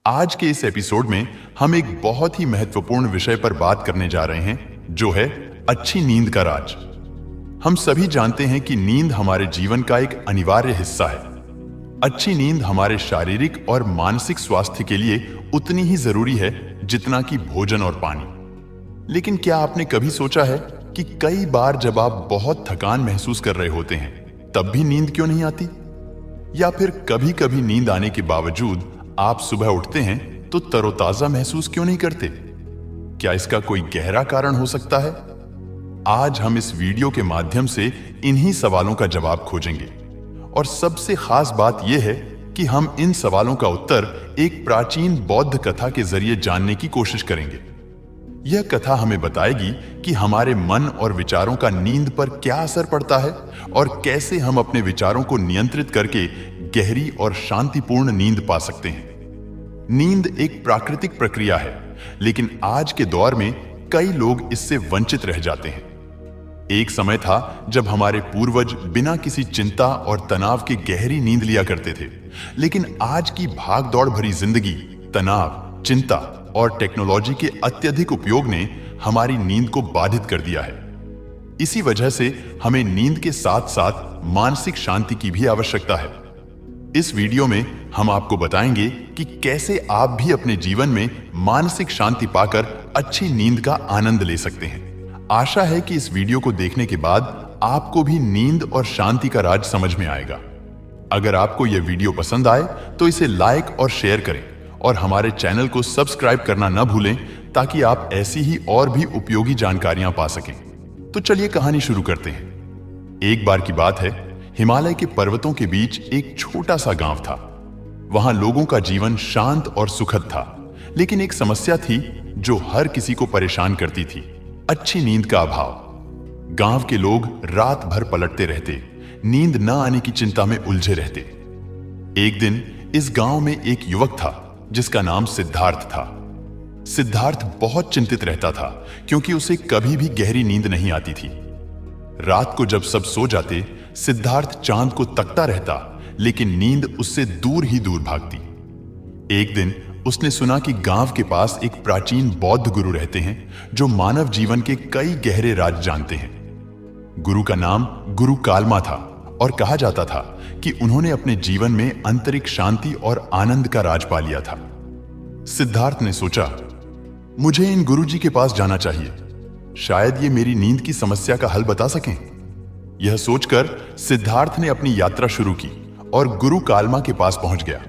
आज के इस एपिसोड में हम एक बहुत ही महत्वपूर्ण विषय पर बात करने जा रहे हैं, जो है अच्छी नींद का राज। हम सभी जानते हैं कि नींद हमारे जीवन का एक अनिवार्य हिस्सा है। अच्छी नींद हमारे शारीरिक और मानसिक स्वास्थ्य के लिए उतनी ही जरूरी है जितना कि भोजन और पानी। लेकिन क्या आपने कभी सोचा है कि कई बार जब आप बहुत थकान महसूस कर रहे होते हैं, तब भी नींद क्यों नहीं आती? या फिर कभी कभी नींद आने के बावजूद आप सुबह उठते हैं तो तरोताजा महसूस क्यों नहीं करते? क्या इसका कोई गहरा कारण हो सकता है? आज हम इस वीडियो के माध्यम से इन्हीं सवालों का जवाब खोजेंगे। और सबसे खास बात यह है कि हम इन सवालों का उत्तर एक प्राचीन बौद्ध कथा के जरिए जानने की कोशिश करेंगे। यह कथा हमें बताएगी कि हमारे मन और विचारों का नींद पर क्या असर पड़ता है और कैसे हम अपने विचारों को नियंत्रित करके गहरी और शांतिपूर्ण नींद पा सकते हैं। नींद एक प्राकृतिक प्रक्रिया है, लेकिन आज के दौर में कई लोग इससे वंचित रह जाते हैं। एक समय था जब हमारे पूर्वज बिना किसी चिंता और तनाव के गहरी नींद लिया करते थे, लेकिन आज की भागदौड़ भरी जिंदगी, तनाव, चिंता और टेक्नोलॉजी के अत्यधिक उपयोग ने हमारी नींद को बाधित कर दिया है। इसी वजह से हमें नींद के साथ साथ मानसिक शांति की भी आवश्यकता है। इस वीडियो में हम आपको बताएंगे कि कैसे आप भी अपने जीवन में मानसिक शांति पाकर अच्छी नींद का आनंद ले सकते हैं। आशा है कि इस वीडियो को देखने के बाद आपको भी नींद और शांति का राज समझ में आएगा। अगर आपको यह वीडियो पसंद आए तो इसे लाइक और शेयर करें और हमारे चैनल को सब्सक्राइब करना न भूलें, ताकि आप ऐसी ही और भी उपयोगी जानकारियां पा सकें। तो चलिए कहानी शुरू करते हैं। एक बार की बात है, हिमालय के पर्वतों के बीच एक छोटा सा गांव था। वहां लोगों का जीवन शांत और सुखद था, लेकिन एक समस्या थी जो हर किसी को परेशान करती थी: अच्छी नींद का अभाव। गांव के लोग रात भर पलटते रहते, नींद न आने की चिंता में उलझे रहते। एक दिन इस गांव में एक युवक था जिसका नाम सिद्धार्थ था। सिद्धार्थ बहुत चिंतित रहता था क्योंकि उसे कभी भी गहरी नींद नहीं आती थी। रात को जब सब सो जाते, सिद्धार्थ चांद को तकता रहता, लेकिन नींद उससे दूर ही दूर भागती। एक दिन उसने सुना कि गांव के पास एक प्राचीन बौद्ध गुरु रहते हैं जो मानव जीवन के कई गहरे राज जानते हैं। गुरु का नाम गुरु कालमा था और कहा जाता था कि उन्होंने अपने जीवन में आंतरिक शांति और आनंद का राज पा लिया था। सिद्धार्थ ने सोचा, मुझे इन गुरुजी के पास जाना चाहिए, शायद ये मेरी नींद की समस्या का हल बता सकें। यह सोचकर सिद्धार्थ ने अपनी यात्रा शुरू की और गुरु कालमा के पास पहुंच गया।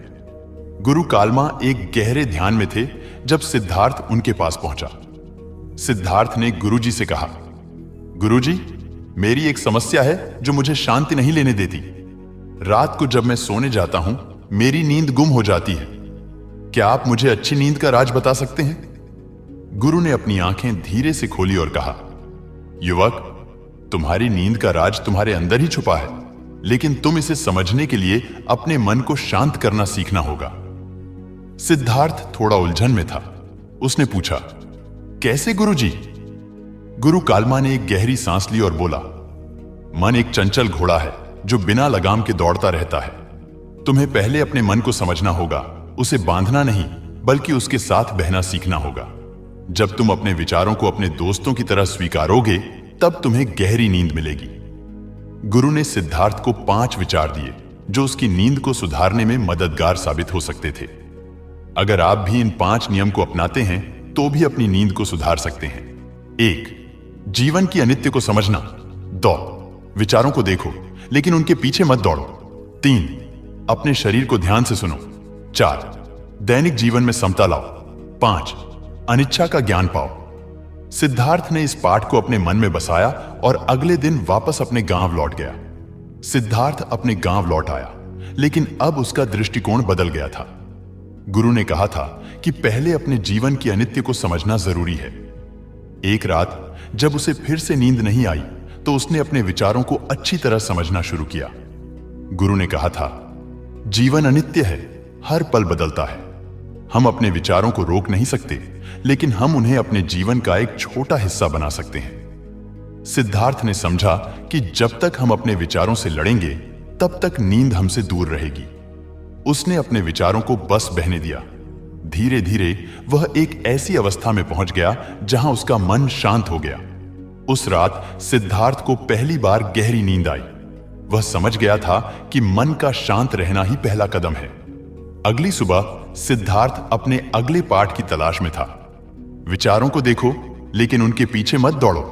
गुरु कालमा एक गहरे ध्यान में थे जब सिद्धार्थ उनके पास पहुंचा। सिद्धार्थ ने गुरुजी से कहा, गुरुजी, मेरी एक समस्या है जो मुझे शांति नहीं लेने देती। रात को जब मैं सोने जाता हूं, मेरी नींद गुम हो जाती है। क्या आप मुझे अच्छी नींद का राज बता सकते हैं? गुरु ने अपनी आंखें धीरे से खोली और कहा, युवक, तुम्हारी नींद का राज तुम्हारे अंदर ही छुपा है, लेकिन तुम इसे समझने के लिए अपने मन को शांत करना सीखना होगा। सिद्धार्थ थोड़ा उलझन में था। उसने पूछा, कैसे गुरुजी? गुरु कालमा ने एक गहरी सांस ली और बोला, मन एक चंचल घोड़ा है जो बिना लगाम के दौड़ता रहता है। तुम्हें पहले अपने मन को समझना होगा, उसे बांधना नहीं बल्कि उसके साथ बहना सीखना होगा। जब तुम अपने विचारों को अपने दोस्तों की तरह स्वीकारोगे, तब तुम्हें गहरी नींद मिलेगी। गुरु ने सिद्धार्थ को 5 विचार दिए जो उसकी नींद को सुधारने में मददगार साबित हो सकते थे। अगर आप भी इन 5 नियम को अपनाते हैं तो भी अपनी नींद को सुधार सकते हैं। 1. जीवन की अनित्य को समझना। 2. विचारों को देखो लेकिन उनके पीछे मत दौड़ो। 3. अपने शरीर को ध्यान से सुनो। 4. दैनिक जीवन में समता लाओ। 5. अनिच्छा का ज्ञान पाओ। सिद्धार्थ ने इस पाठ को अपने मन में बसाया और अगले दिन वापस अपने गांव लौट गया। सिद्धार्थ अपने गांव लौट आया, लेकिन अब उसका दृष्टिकोण बदल गया था। गुरु ने कहा था कि पहले अपने जीवन की अनित्य को समझना जरूरी है। एक रात जब उसे फिर से नींद नहीं आई तो उसने अपने विचारों को अच्छी तरह समझना शुरू किया। गुरु ने कहा था, जीवन अनित्य है, हर पल बदलता है। हम अपने विचारों को रोक नहीं सकते, लेकिन हम उन्हें अपने जीवन का एक छोटा हिस्सा बना सकते हैं। सिद्धार्थ ने समझा कि जब तक हम अपने विचारों से लड़ेंगे, तब तक नींद हमसे दूर रहेगी। उसने अपने विचारों को बस बहने दिया, धीरे धीरे वह एक ऐसी अवस्था में पहुंच गया जहां उसका मन शांत हो गया। उस रात सिद्धार्थ को पहली बार गहरी नींद आई। वह समझ गया था कि मन का शांत रहना ही पहला कदम है। अगली सुबह सिद्धार्थ अपने अगले पाठ की तलाश में था। विचारों को देखो, लेकिन उनके पीछे मत दौड़ो।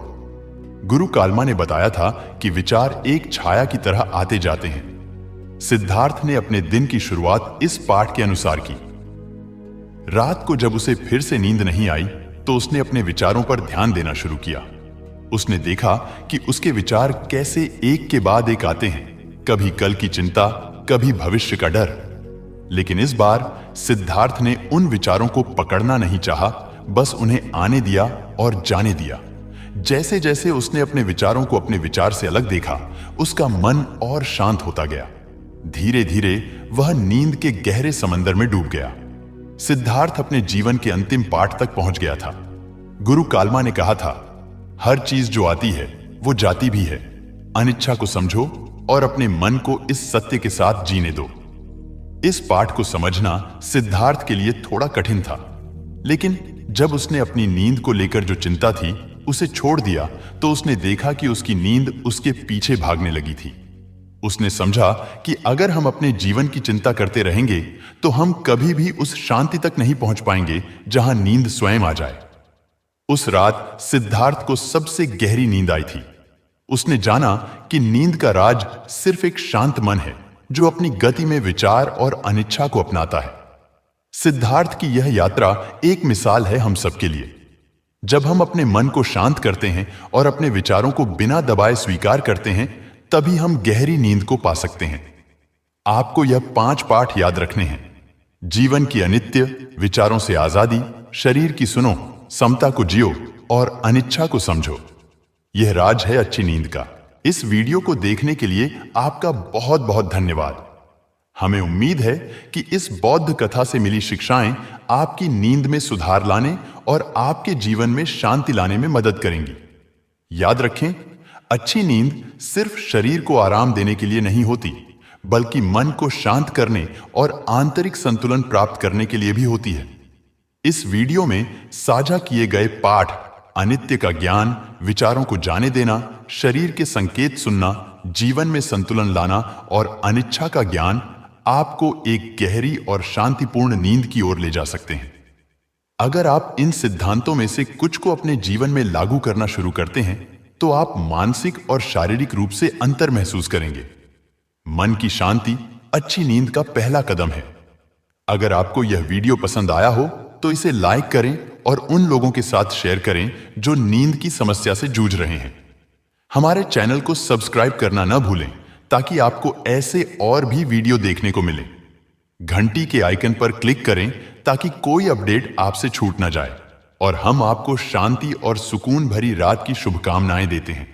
गुरु कालमा ने बताया था कि विचार एक छाया की तरह आते जाते हैं। सिद्धार्थ ने अपने दिन की शुरुआत इस पाठ के अनुसार की। रात को जब उसे फिर से नींद नहीं आई तो उसने अपने विचारों पर ध्यान देना शुरू किया। उसने देखा कि उसके विचार कैसे एक के बाद एक आते हैं, कभी कल की चिंता, कभी भविष्य का डर। लेकिन इस बार सिद्धार्थ ने उन विचारों को पकड़ना नहीं चाहा, बस उन्हें आने दिया और जाने दिया। जैसे जैसे उसने अपने विचारों को अपने विचार से अलग देखा, उसका मन और शांत होता गया। धीरे धीरे वह नींद के गहरे समंदर में डूब गया। सिद्धार्थ अपने जीवन के अंतिम पाठ तक पहुंच गया था। गुरु कालमा ने कहा था, हर चीज जो आती है वो जाती भी है। अनिच्छा को समझो और अपने मन को इस सत्य के साथ जीने दो। इस पाठ को समझना सिद्धार्थ के लिए थोड़ा कठिन था, लेकिन जब उसने अपनी नींद को लेकर जो चिंता थी उसे छोड़ दिया तो उसने देखा कि उसकी नींद उसके पीछे भागने लगी थी। उसने समझा कि अगर हम अपने जीवन की चिंता करते रहेंगे तो हम कभी भी उस शांति तक नहीं पहुंच पाएंगे जहां नींद स्वयं आ जाए। उस रात सिद्धार्थ को सबसे गहरी नींद आई थी। उसने जाना कि नींद का राज सिर्फ एक शांत मन है जो अपनी गति में विचार और अनिच्छा को अपनाता है। सिद्धार्थ की यह यात्रा एक मिसाल है हम सबके लिए। जब हम अपने मन को शांत करते हैं और अपने विचारों को बिना दबाए स्वीकार करते हैं, तभी हम गहरी नींद को पा सकते हैं। आपको यह 5 पाठ याद रखने हैं। जीवन की अनित्य, विचारों से आजादी, शरीर की सुनो, समता को जियो और अनिच्छा को समझो। यह राज है अच्छी नींद का। इस वीडियो को देखने के लिए आपका बहुत बहुत धन्यवाद। हमें उम्मीद है कि इस बौद्ध कथा से मिली शिक्षाएं आपकी नींद में सुधार लाने और आपके जीवन में शांति लाने में मदद करेंगी। याद रखें, अच्छी नींद सिर्फ शरीर को आराम देने के लिए नहीं होती, बल्कि मन को शांत करने और आंतरिक संतुलन प्राप्त करने के लिए भी होती है। इस वीडियो में साझा किए गए पाठ, अनित्य का ज्ञान, विचारों को जाने देना, शरीर के संकेत सुनना, जीवन में संतुलन लाना और अनिच्छा का ज्ञान आपको एक गहरी और शांतिपूर्ण नींद की ओर ले जा सकते हैं। अगर आप इन सिद्धांतों में से कुछ को अपने जीवन में लागू करना शुरू करते हैं तो आप मानसिक और शारीरिक रूप से अंतर महसूस करेंगे। मन की शांति अच्छी नींद का पहला कदम है। अगर आपको यह वीडियो पसंद आया हो तो इसे लाइक करें और उन लोगों के साथ शेयर करें जो नींद की समस्या से जूझ रहे हैं। हमारे चैनल को सब्सक्राइब करना न भूलें ताकि आपको ऐसे और भी वीडियो देखने को मिले। घंटी के आइकन पर क्लिक करें ताकि कोई अपडेट आपसे छूट न जाए। और हम आपको शांति और सुकून भरी रात की शुभकामनाएं देते हैं।